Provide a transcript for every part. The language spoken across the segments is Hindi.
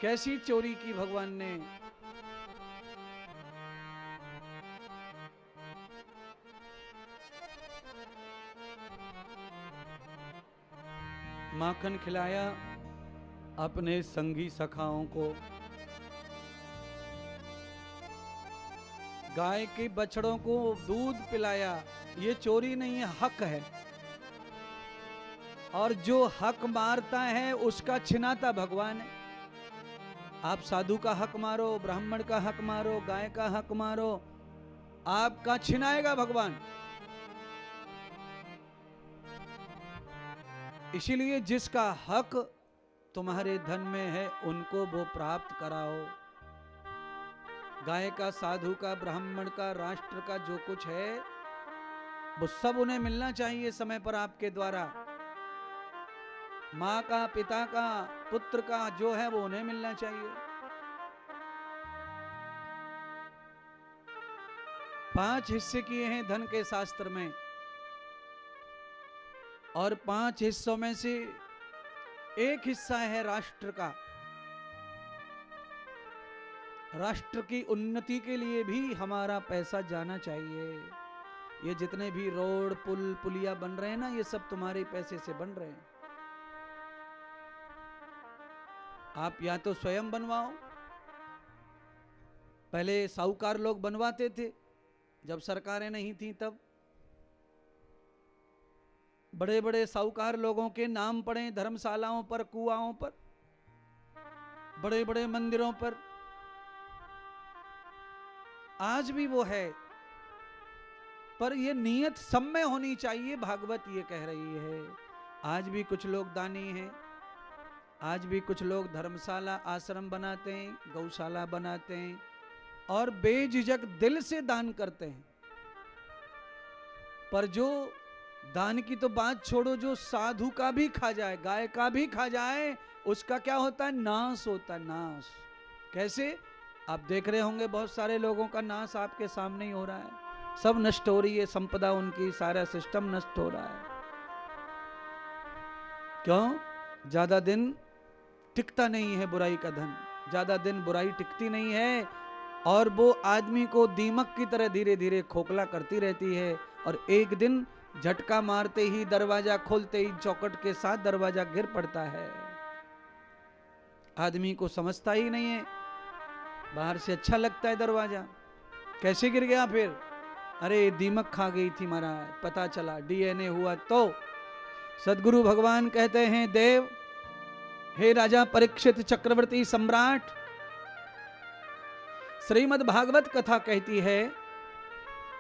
कैसी चोरी की भगवान ने। माखन खिलाया अपने संगी सखाओं को, गाय के बछड़ों को दूध पिलाया। ये चोरी नहीं है, हक है। और जो हक मारता है उसका छिनाता भगवान है। आप साधु का हक मारो, ब्राह्मण का हक मारो, गाय का हक मारो, आपका छिनाएगा भगवान। इसीलिए जिसका हक तुम्हारे धन में है उनको वो प्राप्त कराओ। गाय का, साधु का, ब्राह्मण का, राष्ट्र का जो कुछ है वो सब उन्हें मिलना चाहिए समय पर आपके द्वारा। माँ का, पिता का, पुत्र का जो है वो उन्हें मिलना चाहिए। 5 हिस्से किए हैं धन के शास्त्र में, और 5 हिस्सों में से एक हिस्सा है राष्ट्र का। राष्ट्र की उन्नति के लिए भी हमारा पैसा जाना चाहिए। ये जितने भी रोड, पुल, पुलिया बन रहे हैं ना, ये सब तुम्हारे पैसे से बन रहे हैं। आप या तो स्वयं बनवाओ, पहले साहूकार लोग बनवाते थे जब सरकारें नहीं थी तब। बड़े बड़े साहूकार लोगों के नाम पड़े धर्मशालाओं पर, कुआओं पर, बड़े बड़े मंदिरों पर। आज भी वो है, पर ये नियत सब में होनी चाहिए। भागवत ये कह रही है। आज भी कुछ लोग दानी हैं, आज भी कुछ लोग धर्मशाला, आश्रम बनाते हैं, गौशाला बनाते हैं और बेझिझक दिल से दान करते हैं। पर जो दान की तो बात छोड़ो, जो साधु का भी खा जाए, गाय का भी खा जाए, उसका क्या होता है? नाश होता है, नाश। कैसे? आप देख रहे होंगे बहुत सारे लोगों का नाश आपके सामने ही हो रहा है। सब नष्ट हो रही है संपदा उनकी, सारा सिस्टम नष्ट हो रहा है। क्यों? ज्यादा दिन टिकता नहीं है बुराई का धन, ज्यादा दिन बुराई टिकती नहीं है, और वो आदमी को दीमक की तरह धीरे धीरे खोखला करती रहती है। और एक दिन झटका मारते ही, दरवाजा खोलते ही चौखट के साथ दरवाजा गिर पड़ता है। आदमी को समझता ही नहीं है, बाहर से अच्छा लगता है दरवाजा, कैसे गिर गया फिर? अरे दीमक खा गई थी महाराज, पता चला डीएनए हुआ। तो सदगुरु भगवान कहते हैं, देव, हे राजा परीक्षित चक्रवर्ती सम्राट, श्रीमद् भागवत कथा कहती है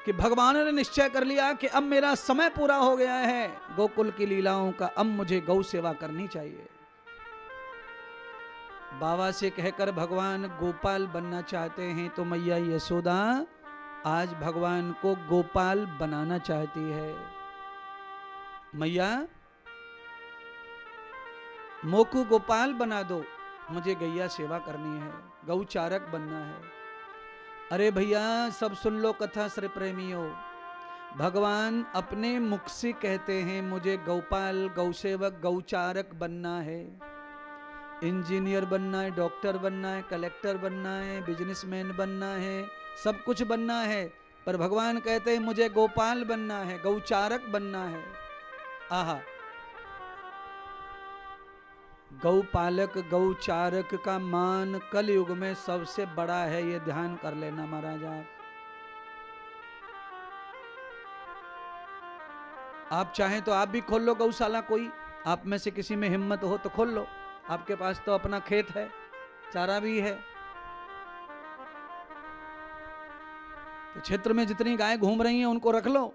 कि भगवान ने निश्चय कर लिया कि अब मेरा समय पूरा हो गया है गोकुल की लीलाओं का, अब मुझे गौ सेवा करनी चाहिए। बाबा से कहकर भगवान गोपाल बनना चाहते हैं, तो मैया यशोदा आज भगवान को गोपाल बनाना चाहती है। मैया मोकू गोपाल बना दो, मुझे गैया सेवा करनी है, गौचारक बनना है। अरे भैया सब सुन लो कथा श्री प्रेमियों, भगवान अपने मुख से कहते हैं मुझे गोपाल, गौसेवक, गौचारक बनना है। इंजीनियर बनना है, डॉक्टर बनना है, कलेक्टर बनना है, बिजनेसमैन बनना है, सब कुछ बनना है, पर भगवान कहते हैं मुझे गोपाल बनना है, गौचारक बनना है। आहा, गौपालक, गौचारक का मान कलयुग में सबसे बड़ा है, ये ध्यान कर लेना महाराज। आप चाहें तो आप भी खोल लो गौशाला, कोई आप में से किसी में हिम्मत हो तो खोल लो। आपके पास तो अपना खेत है, चारा भी है, तो क्षेत्र में जितनी गाय घूम रही हैं उनको रख लो,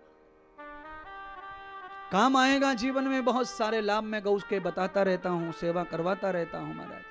काम आएगा जीवन में बहुत सारे लाभ। मैं गौ के बताता रहता हूं, सेवा करवाता रहता हूं महाराज।